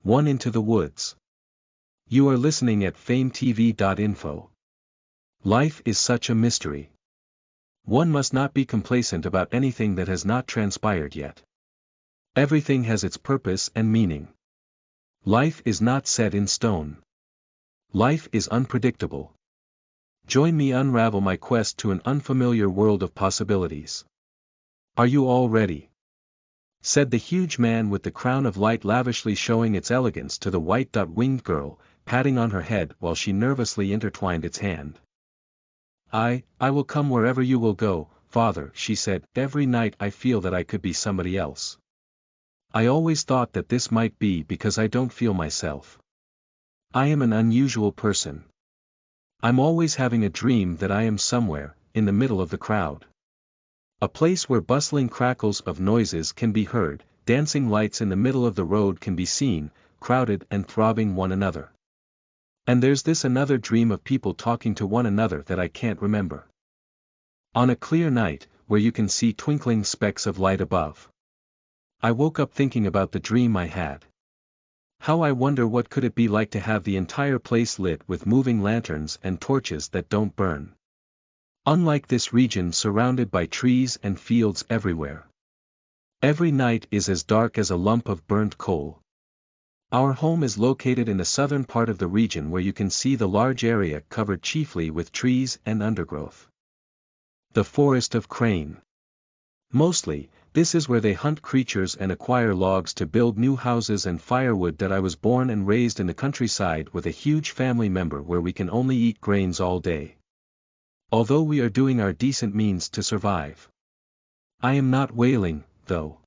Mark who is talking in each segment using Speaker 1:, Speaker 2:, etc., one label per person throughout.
Speaker 1: One into the woods. You are listening at FameTV.info. Life is such a mystery. One must not be complacent about anything that has not transpired yet. Everything has its purpose and meaning. Life is not set in stone. Life is unpredictable. Join me unravel my quest to an unfamiliar world of possibilities. Are you all ready? Said the huge man with the crown of light lavishly showing its elegance to the white-winged girl, patting on her head while she nervously intertwined its hand. I will come wherever you will go, father, she said. Every night I feel that I could be somebody else. I always thought that this might be because I don't feel myself. I am an unusual person. I'm always having a dream that I am somewhere, in the middle of the crowd. A place where bustling crackles of noises can be heard, dancing lights in the middle of the road can be seen, crowded and throbbing one another. And there's this another dream of people talking to one another that I can't remember. On a clear night, where you can see twinkling specks of light above. I woke up thinking about the dream I had. How I wonder what could it be like to have the entire place lit with moving lanterns and torches that don't burn. Unlike this region surrounded by trees and fields everywhere. Every night is as dark as a lump of burnt coal. Our home is located in the southern part of the region where you can see the large area covered chiefly with trees and undergrowth. The Forest of Crane. Mostly, this is where they hunt creatures and acquire logs to build new houses and firewood. That I was born and raised in the countryside with a huge family member where we can only eat grains all day. Although we are doing our decent means to survive. I am not wailing, though.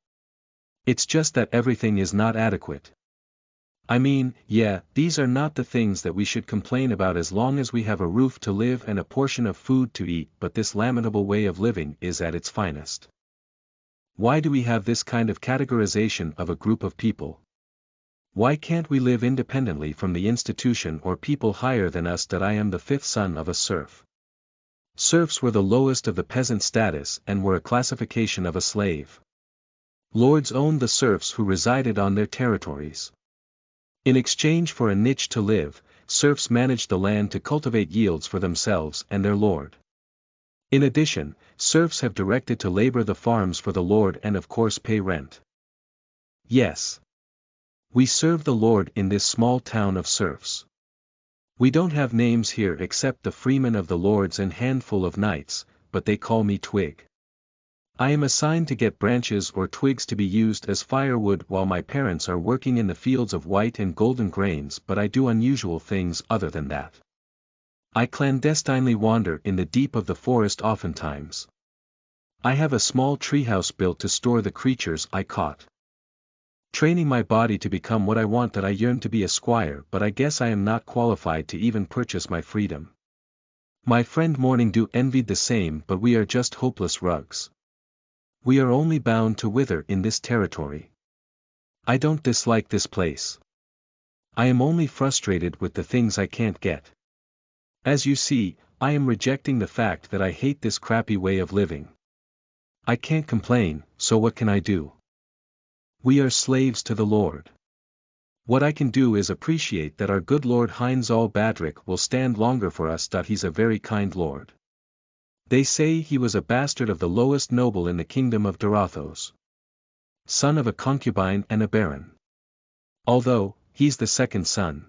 Speaker 1: It's just that everything is not adequate. I mean, yeah, these are not the things that we should complain about as long as we have a roof to live and a portion of food to eat, but this lamentable way of living is at its finest. Why do we have this kind of categorization of a group of people? Why can't we live independently from the institution or people higher than us? That I am the fifth son of a serf. Serfs were the lowest of the peasant status and were a classification of a slave. Lords owned the serfs who resided on their territories. In exchange for a niche to live, serfs managed the land to cultivate yields for themselves and their lord. In addition, serfs have directed to labor the farms for the lord and of course pay rent. Yes. We serve the lord in this small town of serfs. We don't have names here except the freemen of the lords and handful of knights, but they call me Twig. I am assigned to get branches or twigs to be used as firewood while my parents are working in the fields of white and golden grains, but I do unusual things other than that. I clandestinely wander in the deep of the forest oftentimes. I have a small treehouse built to store the creatures I caught. Training my body to become what I want. That I yearn to be a squire, but I guess I am not qualified to even purchase my freedom. My friend Morning Dew envied the same, but we are just hopeless rugs. We are only bound to wither in this territory. I don't dislike this place. I am only frustrated with the things I can't get. As you see, I am rejecting the fact that I hate this crappy way of living. I can't complain, so what can I do? We are slaves to the Lord. What I can do is appreciate that our good Lord Heinz Badrick will stand longer for us. He's a very kind Lord. They say he was a bastard of the lowest noble in the kingdom of Dorothos. Son of a concubine and a baron. Although, he's the second son.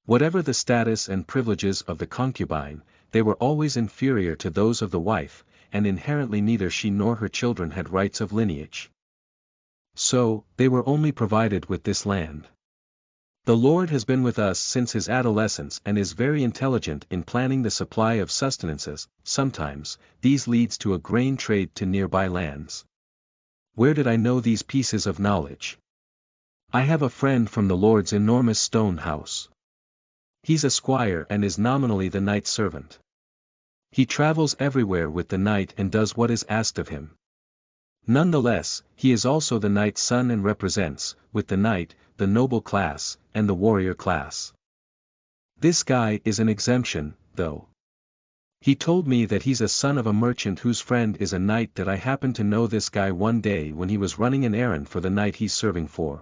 Speaker 1: Whatever the status and privileges of the concubine, they were always inferior to those of the wife, and inherently neither she nor her children had rights of lineage. So, they were only provided with this land. The Lord has been with us since his adolescence and is very intelligent in planning the supply of sustenances. Sometimes, these leads to a grain trade to nearby lands. Where did I know these pieces of knowledge? I have a friend from the Lord's enormous stone house. He's a squire and is nominally the knight's servant. He travels everywhere with the knight and does what is asked of him. Nonetheless, he is also the knight's son and represents, with the knight, the noble class, and the warrior class. This guy is an exemption, though. He told me that he's a son of a merchant whose friend is a knight. That I happened to know this guy one day when he was running an errand for the knight he's serving for.